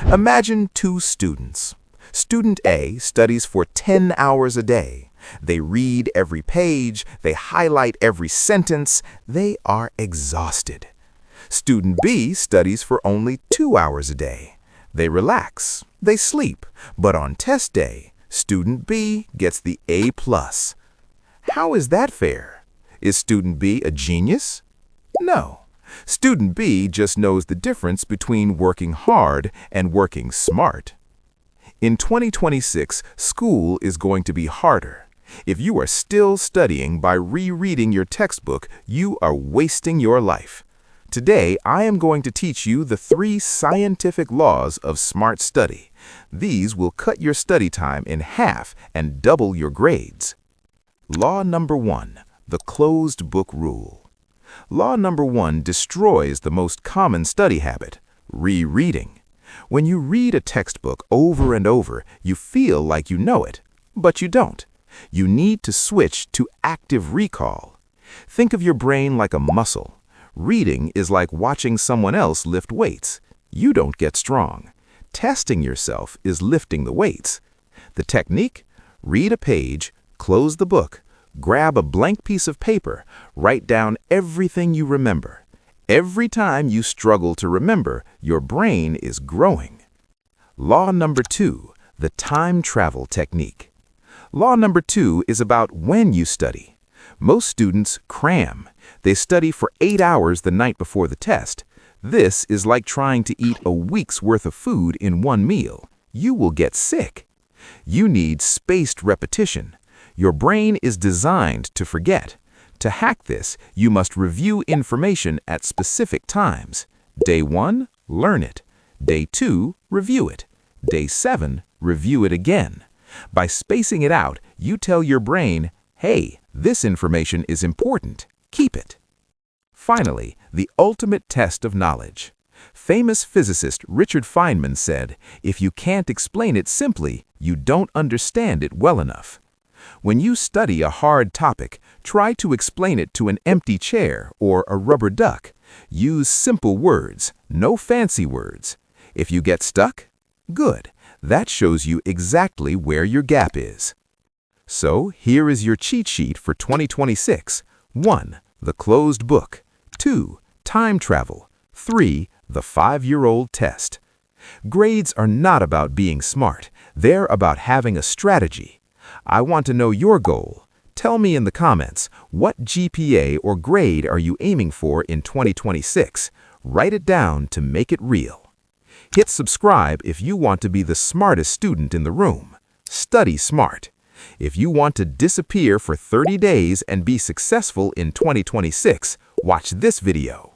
Imagine two students. Student A studies for 10 hours a day. They read every page, they highlight every sentence, they are exhausted. Student B studies for only 2 hours a day. They relax, they sleep, but on test day, student B gets the A+. How is that fair? Is student B a genius? No. Student B just knows the difference between working hard and working smart. In 2026, school is going to be harder. If you are still studying by rereading your textbook, you are wasting your life. Today, I am going to teach you the 3 scientific laws of smart study. These will cut your study time in half and double your grades. Law number 1, the closed book rule. Law number 1 destroys the most common study habit, rereading. When you read a textbook over and over, you feel like you know it, but you don't. You need to switch to active recall. Think of your brain like a muscle. Reading is like watching someone else lift weights. You don't get strong. Testing yourself is lifting the weights. The technique? Read a page, close the book, grab a blank piece of paper, write down everything you remember. Every time you struggle to remember, your brain is growing. Law number 2, the time travel technique. Law number 2 is about when you study. Most students cram. They study for 8 hours the night before the test. This is like trying to eat a week's worth of food in one meal. You will get sick. You need spaced repetition. Your brain is designed to forget. To hack this, you must review information at specific times. Day 1, learn it. Day 2, review it. Day 7, review it again. By spacing it out, you tell your brain, hey, this information is important. Keep it. Finally, the ultimate test of knowledge. Famous physicist Richard Feynman said, if you can't explain it simply, you don't understand it well enough. When you study a hard topic, try to explain it to an empty chair or a rubber duck. Use simple words, no fancy words. If you get stuck, good. That shows you exactly where your gap is. So here is your cheat sheet for 2026. 1. The closed book. 2. Time travel. 3. The 5-year-old test. Grades are not about being smart. They're about having a strategy. I want to know your goal. Tell me in the comments, what GPA or grade are you aiming for in 2026? Write it down to make it real. Hit subscribe if you want to be the smartest student in the room. Study smart. If you want to disappear for 30 days and be successful in 2026, watch this video.